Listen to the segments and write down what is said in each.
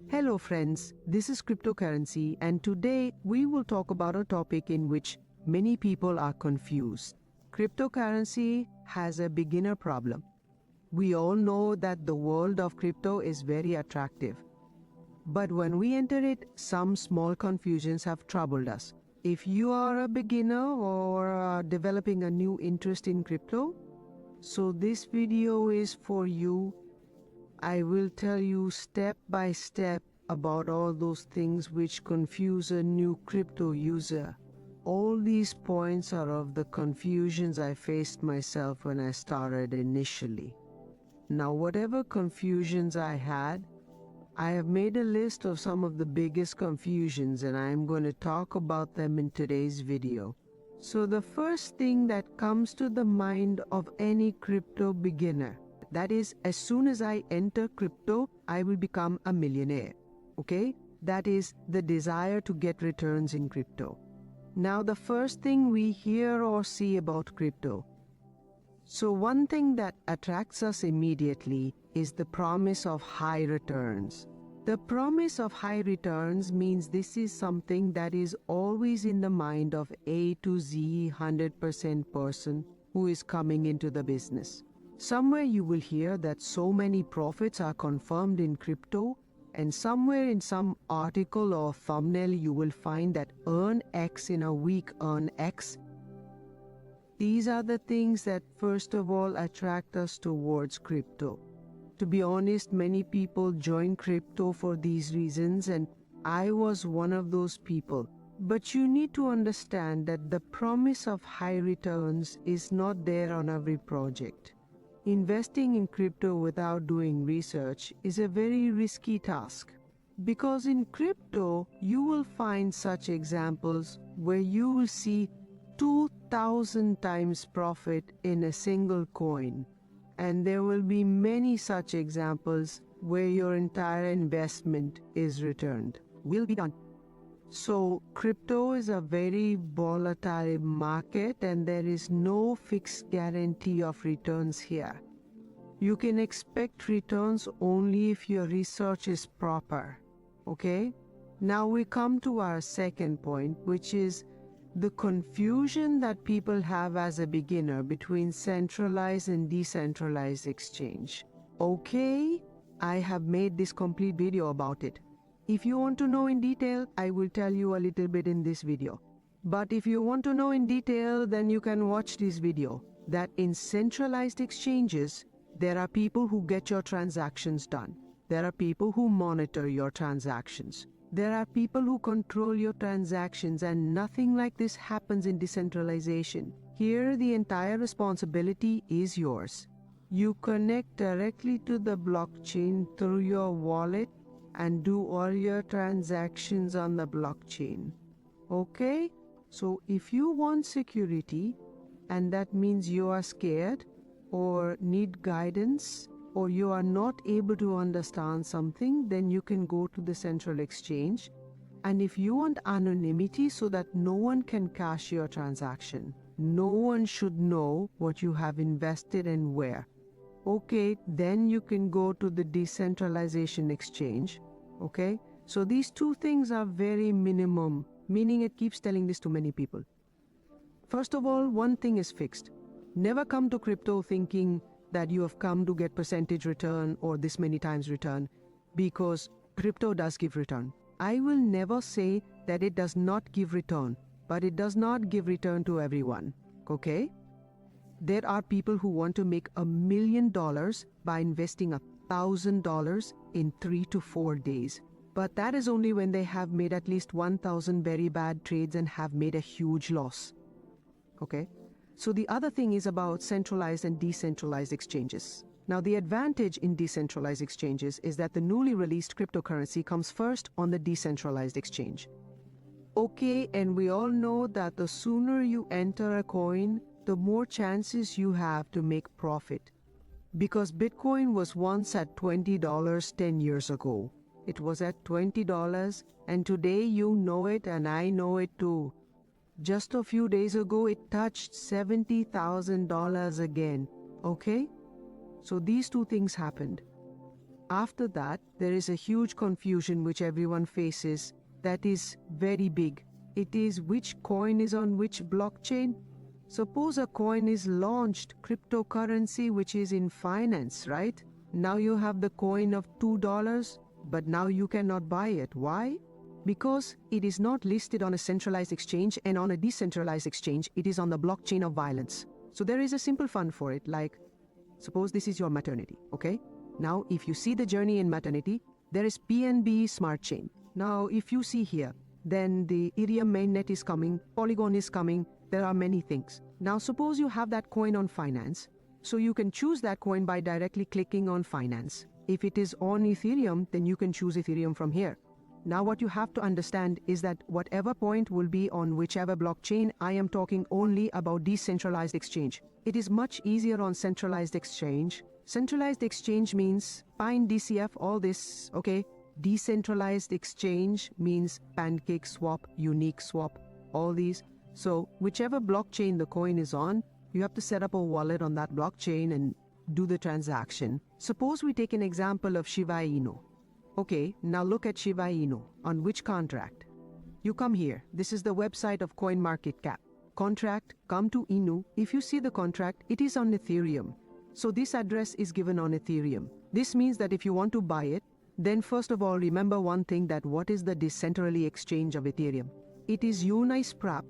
Hello friends, this is cryptocurrency and today we will talk about a topic in which many people are confused. Cryptocurrency has a beginner problem. We all know that the world of crypto is very attractive. But when we enter it, some small confusions have troubled us. If you are a beginner or are developing a new interest in crypto, so this video is for you. I will tell you step by step about all those things which confuse a new crypto user. All these points are of the confusions I faced myself when I started initially. Now, whatever confusions I had, I have made a list of some of the biggest confusions and I am going to talk about them in today's video. So the first thing that comes to the mind of any crypto beginner, that is, as soon as I enter crypto, I will become a millionaire. Okay? That is the desire to get returns in crypto. Now, the first thing we hear or see about crypto. So one thing that attracts us immediately is the promise of high returns. The promise of high returns means this is something that is always in the mind of A to Z 100% person who is coming into the business. Somewhere you will hear that so many profits are confirmed in crypto, and somewhere in some article or thumbnail you will find that earn X in a week, earn X. These are the things that first of all attract us towards crypto. To be honest, many people join crypto for these reasons, and I was one of those people. But you need to understand that the promise of high returns is not there on every project. Investing in crypto without doing research is a very risky task. Because in crypto, you will find such examples where you will see 2,000 times profit in a single coin. And there will be many such examples where your entire investment is returned. Will be done. So crypto is a very volatile market and there is no fixed guarantee of returns here. You can expect returns only if your research is proper. Okay? Now we come to our second point, which is the confusion that people have as a beginner between centralized and decentralized exchange. Okay, I have made this complete video about it. If you want to know in detail, I will tell you a little bit in this video. But if you want to know in detail, then you can watch this video. That in centralized exchanges, there are people who get your transactions done. There are people who monitor your transactions. There are people who control your transactions, and nothing like this happens in decentralization. Here, the entire responsibility is yours. You connect directly to the blockchain through your wallet and do all your transactions on the blockchain. Okay? So if you want security, and that means you are scared or need guidance, or you are not able to understand something, then you can go to the central exchange. And if you want anonymity so that no one can cash your transaction, no one should know what you have invested and where. Okay, then you can go to the decentralization exchange. Okay, so these two things are very minimum, meaning it keeps telling this to many people. First of all, one thing is fixed. Never come to crypto thinking that you have come to get percentage return or this many times return, because crypto does give return. I will never say that it does not give return, but it does not give return to everyone. Okay? There are people who want to make $1 million by investing $1,000 in 3 to 4 days. But that is only when they have made at least 1,000 very bad trades and have made a huge loss. Okay? So the other thing is about centralized and decentralized exchanges. Now, the advantage in decentralized exchanges is that the newly released cryptocurrency comes first on the decentralized exchange. Okay, and we all know that the sooner you enter a coin, the more chances you have to make profit. Because Bitcoin was once at $20 10 years ago. It was at $20, and today you know it and I know it too. Just a few days ago, it touched $70,000 again. Okay? So these two things happened. After that, there is a huge confusion which everyone faces that is very big. It is which coin is on which blockchain. Suppose a coin is launched, cryptocurrency which is in finance, right? Now you have the coin of $2, but now you cannot buy it. Why? Because it is not listed on a centralized exchange, and on a decentralized exchange, it is on the blockchain of violence. So there is a simple fund for it, like suppose this is your maternity, okay? Now if you see the journey in maternity, there is BNB smart chain. Now if you see here, then the Ethereum mainnet is coming, Polygon is coming, there are many things. Now suppose you have that coin on finance, so you can choose that coin by directly clicking on finance. If it is on Ethereum, then you can choose Ethereum from here. Now what you have to understand is that whatever point will be on whichever blockchain, I am talking only about decentralized exchange. It is much easier on centralized exchange. Centralized exchange means Pine, DCF, all this, okay? Decentralized exchange means pancake swap, unique swap, all these. So whichever blockchain the coin is on, you have to set up a wallet on that blockchain and do the transaction. Suppose we take an example of Shiba Inu. Okay, now look at Shiba Inu. On which contract? You come here. This is the website of CoinMarketCap. Contract, come to Inu. If you see the contract, it is on Ethereum. So this address is given on Ethereum. This means that if you want to buy it, then first of all, remember one thing, that what is the decentrally exchange of Ethereum? It is Unice Prap.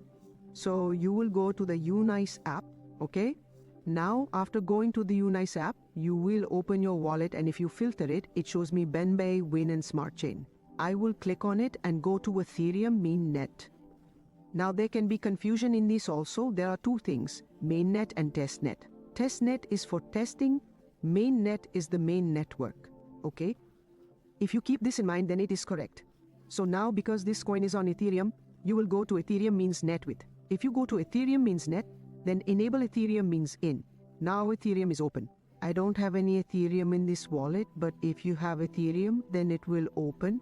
So you will go to the Unice app, okay? Now, after going to the Unice app, you will open your wallet, and if you filter it, it shows me BNB, Win and Smart Chain. I will click on it and go to Ethereum mainnet. Now there can be confusion in this also. There are two things, mainnet and testnet. Testnet is for testing, mainnet is the main network, okay? If you keep this in mind, then it is correct. So now because this coin is on Ethereum, you will go to Ethereum means net with. If you go to Ethereum means net, then enable Ethereum means in. Now Ethereum is open. I don't have any Ethereum in this wallet, but if you have Ethereum, then it will open.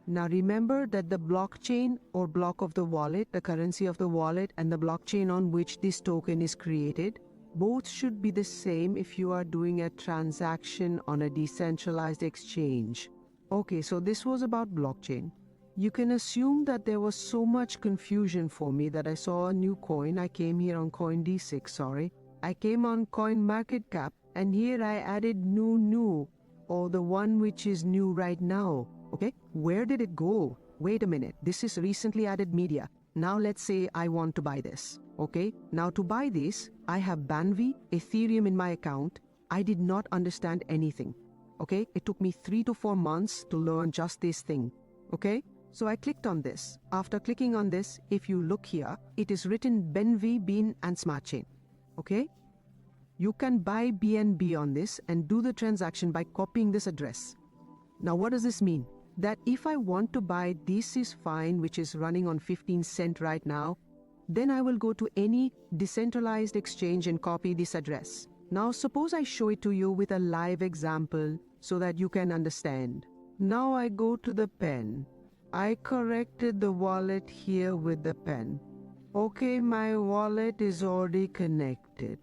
Now remember that the blockchain or block of the wallet, the currency of the wallet, and the blockchain on which this token is created, both should be the same if you are doing a transaction on a decentralized exchange. Okay, so this was about blockchain. You can assume that there was so much confusion for me that I saw a new coin. I came here on CoinD6, sorry. I came on CoinMarketCap, and here I added new, or the one which is new right now. Okay, where did it go? Wait a minute, this is recently added media. Now let's say I want to buy this. Okay, now to buy this, I have BNB, Ethereum in my account. I did not understand anything. Okay, it took me 3 to 4 months to learn just this thing. Okay, so I clicked on this. After clicking on this, if you look here, it is written BNB, Bean and Smart Chain. Okay, you can buy BNB on this and do the transaction by copying this address. Now what does this mean? That if I want to buy this is fine, which is running on 15 cents right now, then I will go to any decentralized exchange and copy this address. Now suppose I show it to you with a live example so that you can understand. Now I go to the pen. I corrected the wallet here with the pen. Okay, my wallet is already connected.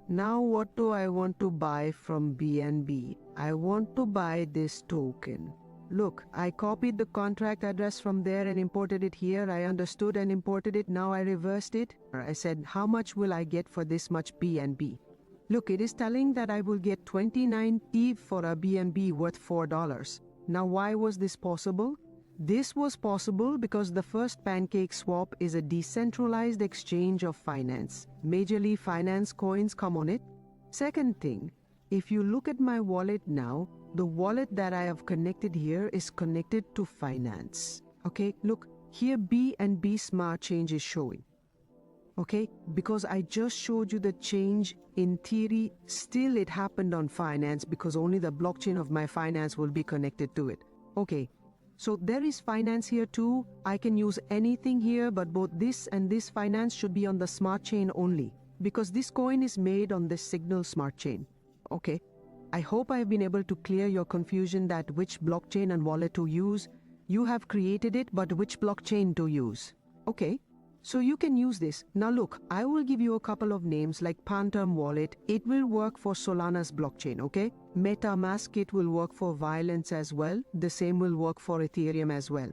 Now what do I want to buy from BNB? I want to buy this token. Look, I copied the contract address from there and imported it here. I understood and imported it. Now I reversed it. I said, how much will I get for this much BNB? Look, it is telling that I will get 29 ETH for a BNB worth $4. Now why was this possible? This was possible because the first pancake swap is a decentralized exchange of finance. Majorly finance coins come on it. Second thing, if you look at my wallet now, the wallet that I have connected here is connected to finance. Okay, look, here BNB Smart Change is showing. Okay, because I just showed you the change in theory, still it happened on finance because only the blockchain of my finance will be connected to it. Okay, so there is finance here too. I can use anything here, but both this and this finance should be on the smart chain only because this coin is made on the Signal smart chain. Okay, I hope I have been able to clear your confusion that which blockchain and wallet to use. You have created it, but which blockchain to use. Okay. So you can use this. Now look, I will give you a couple of names like Phantom Wallet. It will work for Solana's blockchain, okay? MetaMask, it will work for Violence as well. The same will work for Ethereum as well.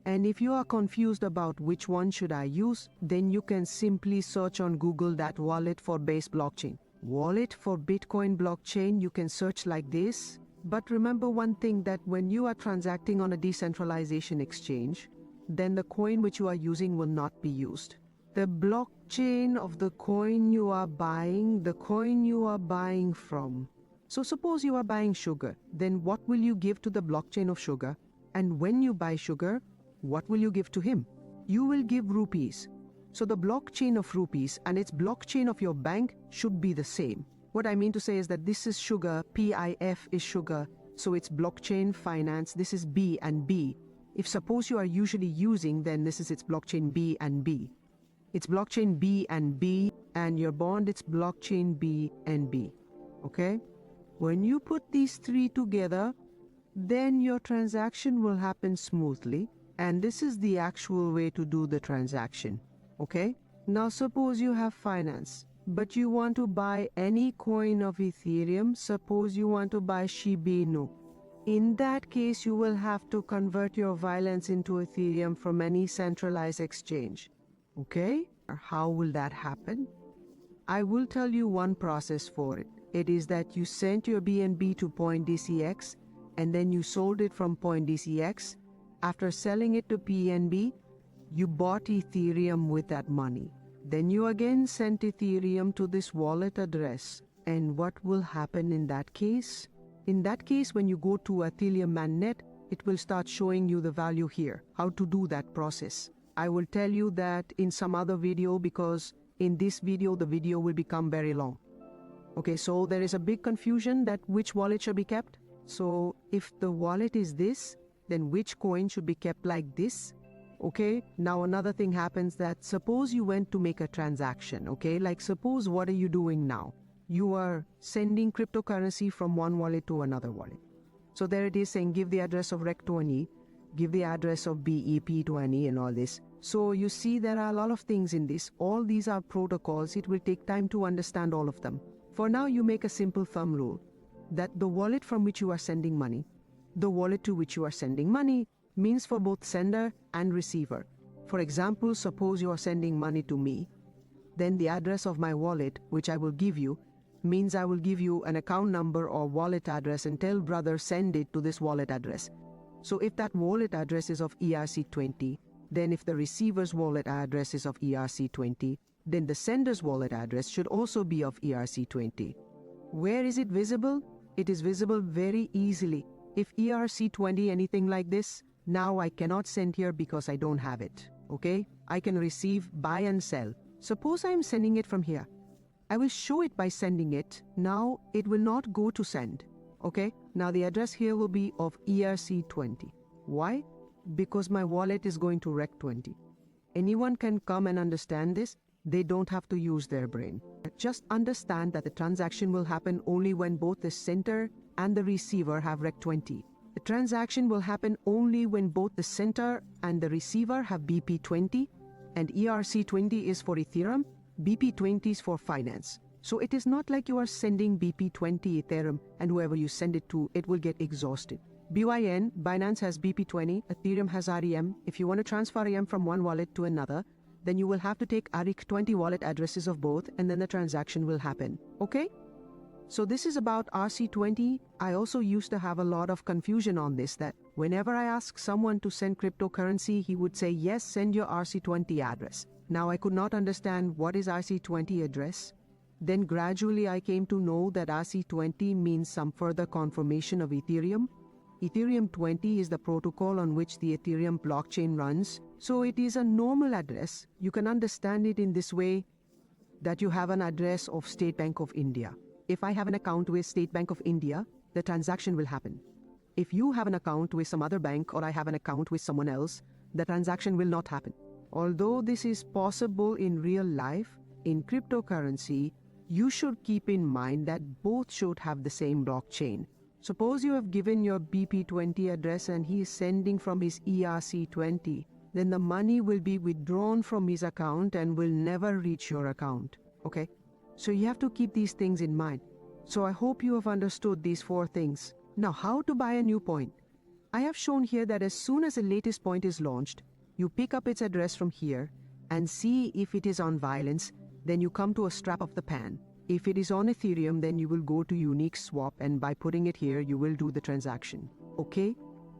And if you are confused about which one should I use, then you can simply search on Google that wallet for Base blockchain. Wallet for Bitcoin blockchain, you can search like this. But remember one thing, that when you are transacting on a decentralization exchange, then the coin which you are using will not be used. The blockchain of the coin you are buying, the coin you are buying from. So suppose you are buying sugar, then what will you give to the blockchain of sugar? And when you buy sugar, what will you give to him? You will give rupees. So the blockchain of rupees and its blockchain of your bank should be the same. What I mean to say is that this is sugar, PIF is sugar, so it's blockchain finance, this is B and B. If suppose you are usually using, then this is its blockchain B and B. It's blockchain B and B, and your bond, it's blockchain B and B. Okay? When you put these three together, then your transaction will happen smoothly, and this is the actual way to do the transaction. Okay? Now suppose you have finance, but you want to buy any coin of Ethereum. Suppose you want to buy Shiba Inu. In that case, you will have to convert your Violence into Ethereum from any centralized exchange. Okay? How will that happen? I will tell you one process for it. It is that you sent your BNB to CEX, and then you sold it from CEX. After selling it to PNB, you bought Ethereum with that money. Then you again sent Ethereum to this wallet address. And what will happen in that case? In that case, when you go to Ethereum mainnet, it will start showing you the value here, how to do that process. I will tell you that in some other video, because in this video, the video will become very long. Okay, so there is a big confusion that which wallet should be kept. So if the wallet is this, then which coin should be kept like this? Okay, now another thing happens, that suppose you went to make a transaction, okay? Like suppose, what are you doing now? You are sending cryptocurrency from one wallet to another wallet. So there it is saying give the address of REC to any, give the address of BEP to any, and all this. So you see there are a lot of things in this. All these are protocols. It will take time to understand all of them. For now, you make a simple thumb rule that the wallet from which you are sending money, the wallet to which you are sending money means for both sender and receiver. For example, suppose you are sending money to me, then the address of my wallet, which I will give you, means I will give you an account number or wallet address and tell brother send it to this wallet address. So if that wallet address is of ERC20, then if the receiver's wallet address is of ERC20, then the sender's wallet address should also be of ERC20. Where is it visible? It is visible very easily. If ERC20 anything like this, now I cannot send here because I don't have it. Okay? I can receive, buy and sell. Suppose I am sending it from here. I will show it by sending it. Now it will not go to send. Okay? Now the address here will be of ERC20. Why? Because my wallet is going to REC20. Anyone can come and understand this. They don't have to use their brain. Just understand that the transaction will happen only when both the sender and the receiver have REC20. The transaction will happen only when both the sender and the receiver have BP20, and ERC20 is for Ethereum, BP20 is for finance. So it is not like you are sending BP20 Ethereum and whoever you send it to, it will get exhausted. BYN, Binance has BP20, Ethereum has REM. If you want to transfer REM from one wallet to another, then you will have to take REC20 wallet addresses of both, and then the transaction will happen. Okay? So this is about RC20. I also used to have a lot of confusion on this, that whenever I ask someone to send cryptocurrency, he would say, yes, send your RC20 address. Now I could not understand what is RC20 address. Then gradually I came to know that RC20 means some further confirmation of Ethereum. Ethereum 20 is the protocol on which the Ethereum blockchain runs. So it is a normal address. You can understand it in this way, that you have an address of State Bank of India. If I have an account with State Bank of India, the transaction will happen. If you have an account with some other bank or I have an account with someone else, the transaction will not happen. Although this is possible in real life, in cryptocurrency, you should keep in mind that both should have the same blockchain. Suppose you have given your BP20 address and he is sending from his ERC20. then the money will be withdrawn from his account and will never reach your account. Okay? So you have to keep these things in mind. So I hope you have understood these 4 things. Now, how to buy a new point? I have shown here that as soon as the latest point is launched, you pick up its address from here and see if it is on Violence, then you come to a strap of the pan. If it is on Ethereum, then you will go to Unique Swap, and by putting it here, you will do the transaction. Okay?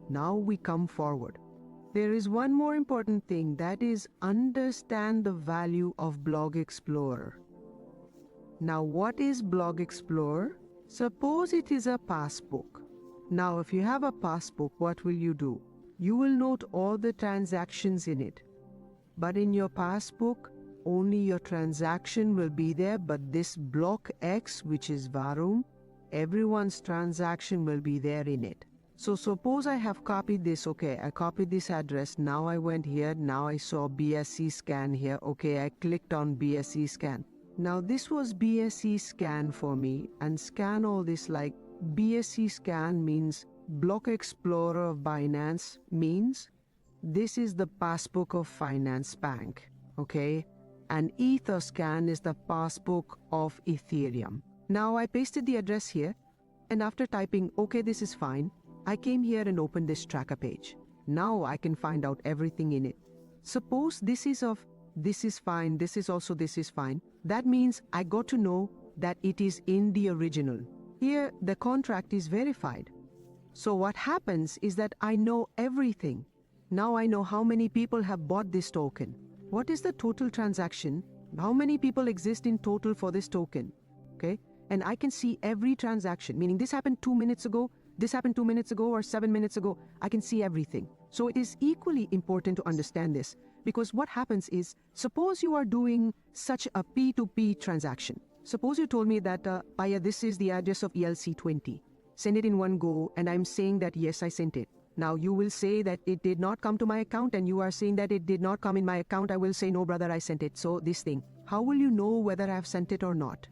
Now we come forward. There is one more important thing, that is understand the value of Block Explorer. Now, what is Block Explorer? Suppose it is a passbook. Now, if you have a passbook, what will you do? You will note all the transactions in it. But in your passbook, only your transaction will be there, but this block X, which is Varum, everyone's transaction will be there in it. So suppose I have copied this, okay, I copied this address, now I went here, now I saw BSC scan here, okay, I clicked on BSC scan. Now this was BSC scan for me, and scan all this like BSC scan means Block Explorer of Binance means this is the passbook of Finance Bank, okay? And Etherscan is the passbook of Ethereum. Now I pasted the address here, and after typing, okay, this is fine, I came here and opened this tracker page. Now I can find out everything in it. Suppose this is of this is fine, this is also this is fine. That means I got to know that it is in the original. Here the contract is verified. So what happens is that I know everything. Now I know how many people have bought this token. What is the total transaction? How many people exist in total for this token? Okay? And I can see every transaction, meaning this happened 2 minutes ago, this happened 2 minutes ago or 7 minutes ago. I can see everything. So it is equally important to understand this, because what happens is, suppose you are doing such a P2P transaction. Suppose you told me that, Paya, this is the address of ELC20. Send it in one go, and I'm saying that yes, I sent it. Now you will say that it did not come to my account, and you are saying that it did not come in my account. I will say, no brother, I sent it. So this thing, how will you know whether I have sent it or not?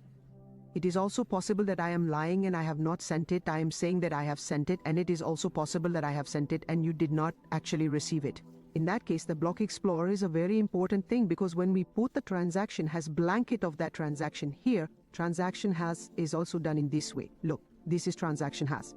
It is also possible that I am lying and I have not sent it. I am saying that I have sent it, and it is also possible that I have sent it and you did not actually receive it. In that case, the Block Explorer is a very important thing, because when we put the transaction has blanket of that transaction here, transaction has is also done in this way. Look, this is transaction has.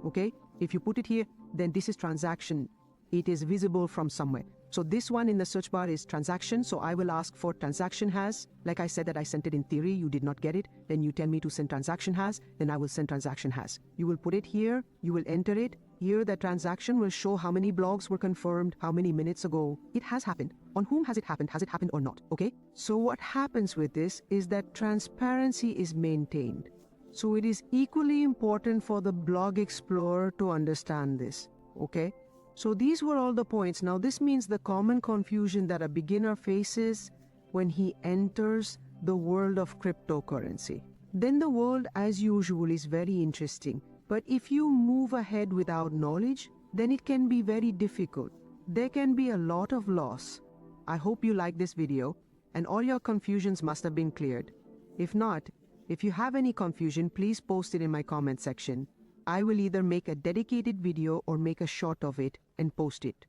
Okay? If you put it here, then this is transaction. It is visible from somewhere. So this one in the search bar is transaction. So I will ask for transaction has. Like I said that I sent it in theory, you did not get it. Then you tell me to send transaction has, then I will send transaction has. You will put it here, you will enter it. Here the transaction will show how many blogs were confirmed, how many minutes ago. It has happened. On whom has it happened or not? Okay? So what happens with this is that transparency is maintained. So it is equally important for the Block Explorer to understand this. Okay? So these were all the points. Now this means the common confusion that a beginner faces when he enters the world of cryptocurrency. Then the world as usual is very interesting. But if you move ahead without knowledge, then it can be very difficult. There can be a lot of loss. I hope you like this video and all your confusions must have been cleared. If not, if you have any confusion, please post it in my comment section. I will either make a dedicated video or make a short of it and post it.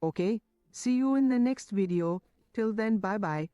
Okay? See you in the next video. Till then, bye-bye.